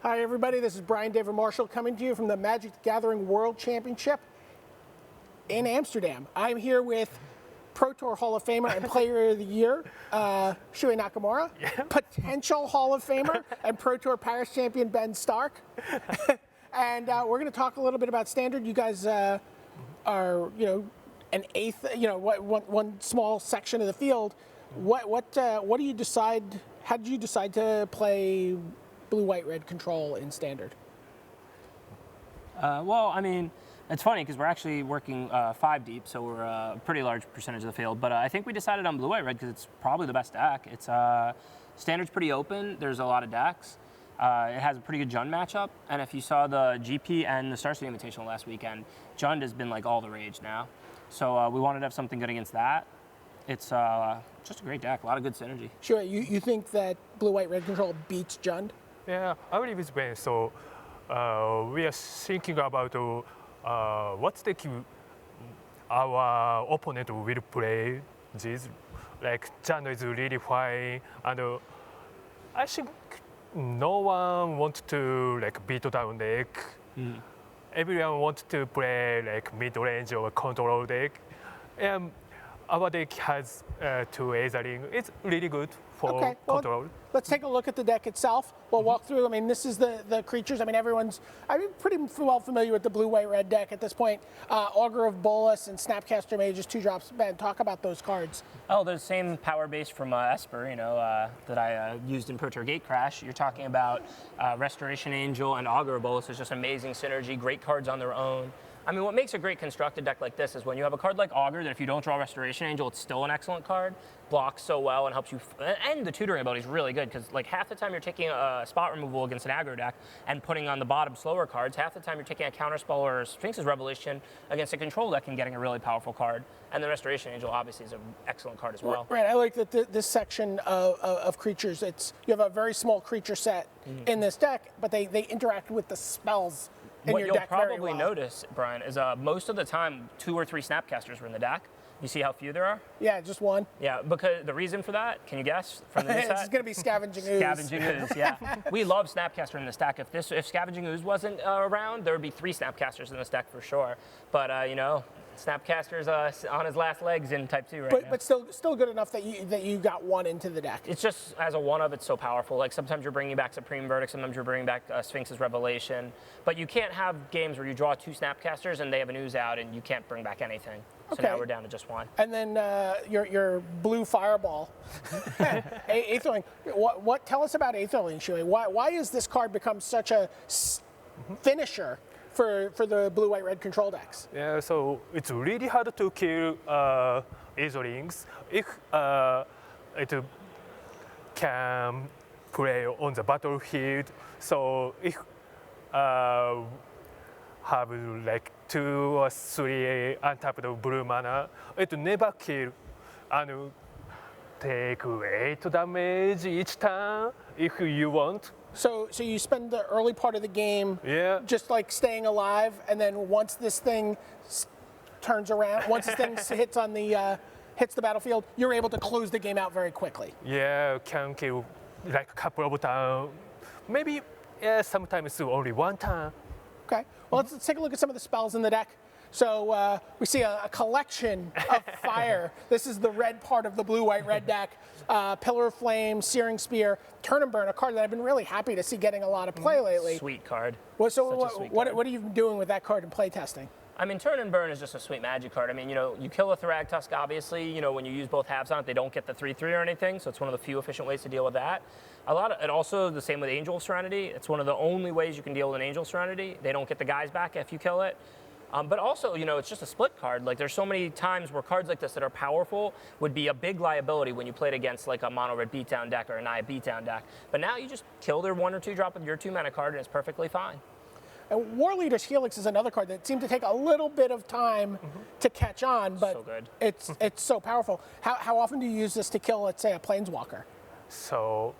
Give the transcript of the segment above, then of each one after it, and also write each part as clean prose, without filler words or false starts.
Hi, everybody. This is Brian David Marshall coming to you from the Magic the Gathering World Championship in Amsterdam. I'm here with Pro Tour Hall of Famer and Player of the Year, Shuuhei Nakamura, potential Hall of Famer and Pro Tour Paris champion Ben Stark. And we're going to talk a little bit about Standard. You guys are, an eighth, one small section of the field. What do you decide? How did you decide to play blue, white, red control in Standard? Well, I mean, it's funny because we're actually working 5 deep, so we're a pretty large percentage of the field. But I think we decided on blue, white, red because it's probably the best deck. It's Standard's pretty open. There's a lot of decks. It has a pretty good Jund matchup. And if you saw the GP and the Star City Invitational last weekend, Jund has been like all the rage now. So we wanted to have something good against that. It's just a great deck, a lot of good synergy. Sure. You think that blue, white, red control beats Jund? Yeah, I believe it's Ben. So we are thinking about what deck our opponent will play. This like Jund is really fine, and I think no one wants to like beat down deck. Everyone wants to play like mid range or control deck. Our deck has 2 Aetherling. It's really good for control. Well, let's take a look at the deck itself. We'll walk through. I mean, this is the creatures. I mean, everyone's pretty well familiar with the blue, white, red deck at this point. Augur of Bolas and Snapcaster Mage is 2 drops. Ben, talk about those cards. Oh, they're the same power base from Esper, that I used in Pro Tour Gatecrash. You're talking about Restoration Angel and Augur of Bolas is just amazing synergy, great cards on their own. I mean, what makes a great constructed deck like this is when you have a card like Augur that if you don't draw Restoration Angel, it's still an excellent card, blocks so well and helps you, and the tutoring ability is really good because like half the time you're taking a spot removal against an aggro deck and putting on the bottom slower cards, half the time you're taking a Counterspell or Sphinx's Revelation against a control deck and getting a really powerful card. And the Restoration Angel obviously is an excellent card as well. Right, I like that this section of creatures, you have a very small creature set in this deck, but they interact with the spells. What you'll probably notice, Brian, is most of the time 2 or 3 Snapcasters were in the deck. You see how few there are? Yeah, just 1. Yeah, because the reason for that, can you guess from the new set? It's going to be Scavenging Ooze. Scavenging Ooze, yeah. We love Snapcaster in this deck. If Scavenging Ooze wasn't around, there would be 3 Snapcasters in this deck for sure. But, Snapcaster's on his last legs in Type 2 right now. But still good enough that you got 1 into the deck. It's just, as a 1-of, it's so powerful. Like, sometimes you're bringing back Supreme Verdict, sometimes you're bringing back Sphinx's Revelation. But you can't have games where you draw 2 Snapcasters and they have an Ooze out and you can't bring back anything. So now we're down to just 1. And then your blue Fireball, Aetherling. Tell us about Aetherling, Shuuhei. Why has this card become such a finisher for the blue, white, red control decks? Yeah, so it's really hard to kill Aetherlings if it can play on the battlefield. So if have like 2 or 3 untapped blue mana, it never kill and take 8 damage each turn if you want. So you spend the early part of the game just like staying alive, and then once this thing turns around, once this thing hits the battlefield, you're able to close the game out very quickly. Yeah, can kill like a couple of times, maybe sometimes only 1 turn. Okay, well let's take a look at some of the spells in the deck. So we see a collection of fire. This is the red part of the blue, white, red deck. Pillar of Flame, Searing Spear, Turn and Burn, a card that I've been really happy to see getting a lot of play lately. Sweet card. What are you doing with that card in play testing? I mean, Turn and Burn is just a sweet magic card. I mean, you kill a Thragtusk, obviously. When you use both halves on it, they don't get the 3/3 or anything, so it's one of the few efficient ways to deal with that. And also the same with Angel of Serenity. It's one of the only ways you can deal with an Angel of Serenity. They don't get the guys back if you kill it. But also, it's just a split card. Like, there's so many times where cards like this that are powerful would be a big liability when you played against, like, a mono-red beatdown deck or a Naya beatdown deck. But now you just kill their 1 or 2 drop with your 2-mana card, and it's perfectly fine. And Warleader's Helix is another card that seemed to take a little bit of time to catch on, but so good. it's so powerful. How often do you use this to kill, let's say, a Planeswalker? So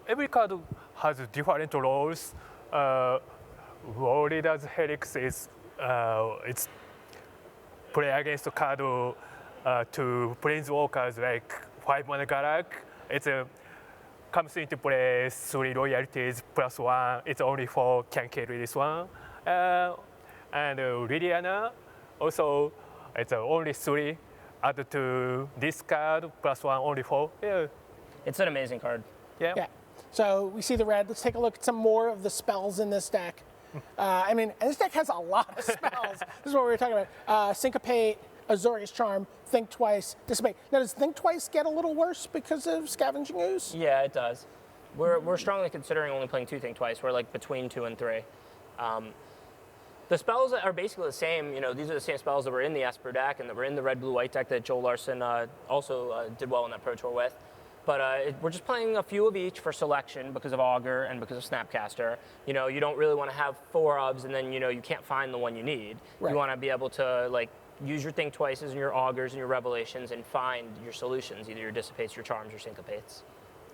every card has different roles. Warleader's Helix is it's play against the card to Planeswalkers like 5 mana Galak. It's comes into play 3 royalties plus 1. It's only for can carry this one. And Liliana, also it's only 3. Add to this card plus 1, only 4. Yeah. It's an amazing card. Yeah. Yeah. So we see the red. Let's take a look at some more of the spells in this deck. I mean, and this deck has a lot of spells. This is what we were talking about. Syncopate, Azorius Charm, Think Twice, Dissipate. Now, does Think Twice get a little worse because of Scavenging Ooze? Yeah, it does. We're strongly considering only playing 2 Think Twice. We're like between 2 and 3. The spells are basically the same. You know, these are the same spells that were in the Esper deck and that were in the red-blue-white deck that Joel Larson also did well in that Pro Tour with. But we're just playing a few of each for selection because of Augur and because of Snapcaster. You know, you don't really want to have 4 ofs and then, you know, you can't find the one you need. Right. You want to be able to, like, use your Think Twices and your Augurs and your Revelations and find your solutions, either your Dissipates, your Charms, or Syncopates.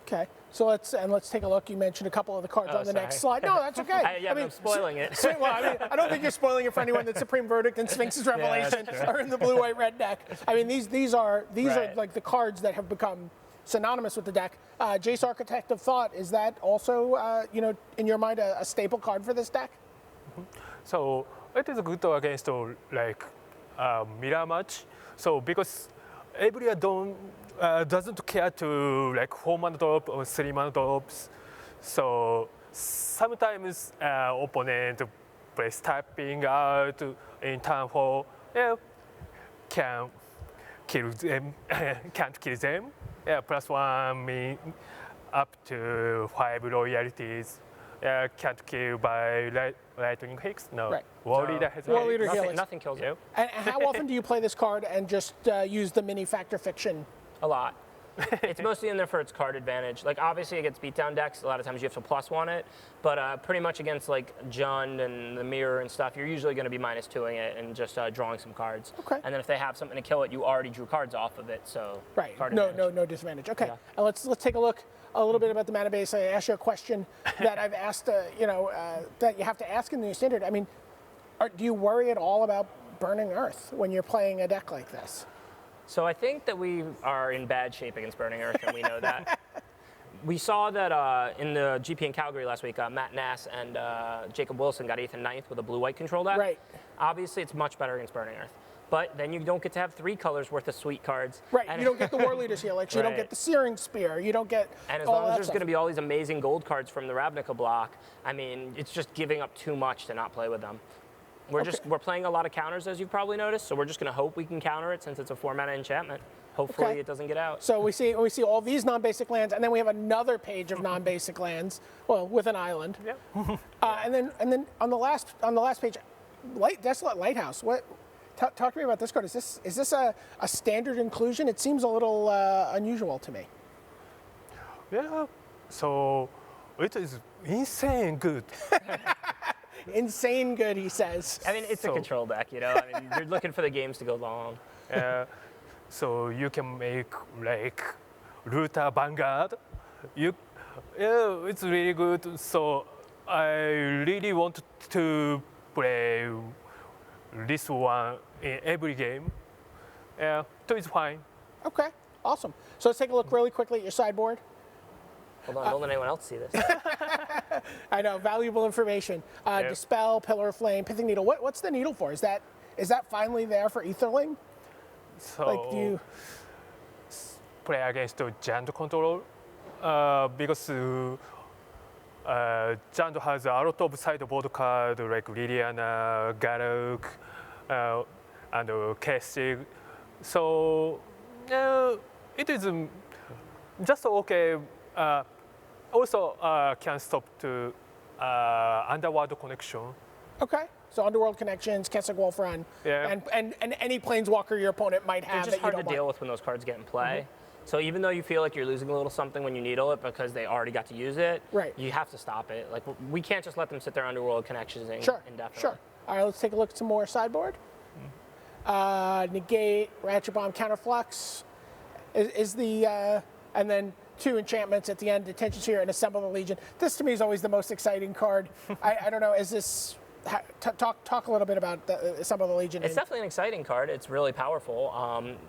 Okay, so let's take a look. You mentioned a couple of the cards on the next slide. No, that's okay. I'm spoiling it. Well, I mean, I don't think you're spoiling it for anyone that Supreme Verdict and Sphinx's Revelation are in the blue, white, red deck. I mean, these are Right. like the cards that have become synonymous with the deck. Jace, Architect of Thought, is that also, you know, in your mind, a staple card for this deck? So it is good against like mirror match. So because everyone doesn't care to like 4-mana drop or 3-mana drops. So sometimes opponent plays tapping out in turn 4. Yeah, can kill them. Can't kill them. Yeah, plus 1 mean up to 5 royalties. Yeah, can't kill by lightning Helix. No. Right. Warleader has Warleader Helix. Nothing kills it. And how often do you play this card and just use the mini Factor Fiction? A lot. It's mostly in there for its card advantage. Like, obviously against beatdown decks, a lot of times you have to +1 it, but pretty much against like Jund and the Mirror and stuff, you're usually going to be -2ing it and just drawing some cards. Okay. And then if they have something to kill it, you already drew cards off of it, so Right. card No advantage. disadvantage. Okay. Yeah. And let's take a look a little bit about the mana base. I asked you a question that I've asked, you know, that you have to ask in the standard. I mean, do you worry at all about burning Earth when you're playing a deck like this? So I think that we are in bad shape against Burning Earth, and we know that. We saw that in the GP in Calgary last week, Matt Nass and Jacob Wilson got 8th and 9th with a blue-white control deck. Right. Obviously, it's much better against Burning Earth. But then you don't get to have 3 colors worth of sweet cards. Right. And You don't get the Warleader's Helix. You don't Right. get the Searing Spear. You don't get And as all long as that there's stuff. going to be all these amazing gold cards from the Ravnica block, I mean, it's just giving up too much to not play with them. We're playing a lot of counters, as you've probably noticed, so we're just going to hope we can counter it since it's a 4-mana enchantment. Hopefully Okay. it doesn't get out. So we see all these non-basic lands, and then we have another page of non-basic lands. Well, with an island. Yeah. And then on the last page, Desolate Lighthouse. What? Talk to me about this card. Is this a standard inclusion? It seems a little unusual to me. Yeah. So it is insane good. Insane good, he says. I mean, it's a control deck, you know? I mean, you're looking for the games to go long. So you can make like Looter Vanguard. It's really good. So I really want to play this one in every game. Yeah, so it's fine. Okay, awesome. So let's take a look really quickly at your sideboard. Hold on, don't let anyone else see this. I know, valuable information. Dispel, Pillar of Flame, Pithing Needle. What's the needle for? Is that finally there for Aetherling? So Like, do you? play against the Jund control because Jund has a lot of sideboard cards like Liliana, Garruk, and Kessig. So it is just okay. Also can stop to Underworld Connection. Okay. So Underworld Connections, Kessig Wolf Run, Yeah. and any Planeswalker your opponent might They're have just that you hard to don't want. deal with when those cards get in play. So even though you feel like you're losing a little something when you needle it because they already got to use it, Right. you have to stop it. Like, we can't just let them sit there Underworld Connections indefinitely. Sure. All right, let's take a look at some more sideboard. Negate, Ratchet Bomb, Counterflux is the, and then 2 enchantments at the end, Detention Sphere and Assemble the Legion. This to me is always the most exciting card. I don't know, is this, talk a little bit about Assemble the Legion. It's definitely an exciting card. It's really powerful.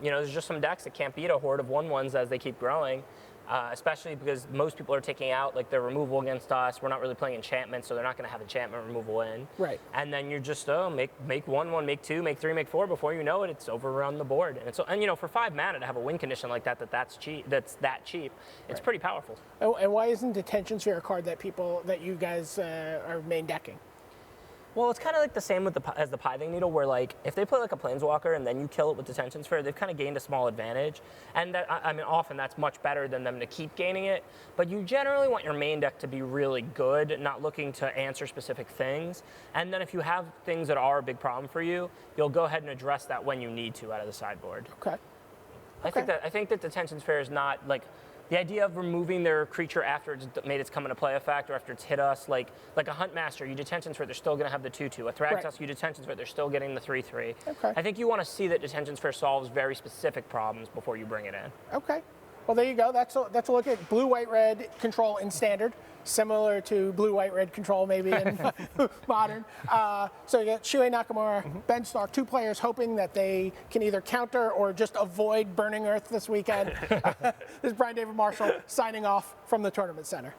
You know, there's just some decks that can't beat a horde of 1/1s as they keep growing. especially because most people are taking out like their removal against us. We're not really playing enchantment, so they're not going to have enchantment removal in. Right. And then you're just make 1/1, make 2, make 3, make 4. Before you know it, it's overrun the board. And you know, for 5 mana to have a win condition like that's cheap. It's Right. pretty powerful. And why isn't Detention Sphere a card that you guys are main decking? Well, it's kind of like the same as the Pithing Needle, where like if they play like a Planeswalker and then you kill it with Detention Sphere, they've kind of gained a small advantage. And that, I mean, often that's much better than them to keep gaining it. But you generally want your main deck to be really good, not looking to answer specific things. And then if you have things that are a big problem for you, you'll go ahead and address that when you need to out of the sideboard. Okay. I think that Detention Sphere is not like the idea of removing their creature after it's made its come into play effect or after it's hit us, like a Hunt Master, you Detention Sphere, they're still going to have the 2/2. A Thraxus, Right. you Detention Sphere, they're still getting the 3/3. Okay. I think you want to see that Detention Sphere solves very specific problems before you bring it in. Okay. Well, there you go. That's a look at blue-white-red control in Standard, similar to blue-white-red control maybe in Modern. So you got Shuuhei Nakamura, Ben Stark, 2 players hoping that they can either counter or just avoid Burning Earth this weekend. This is Brian David Marshall signing off from the Tournament Center.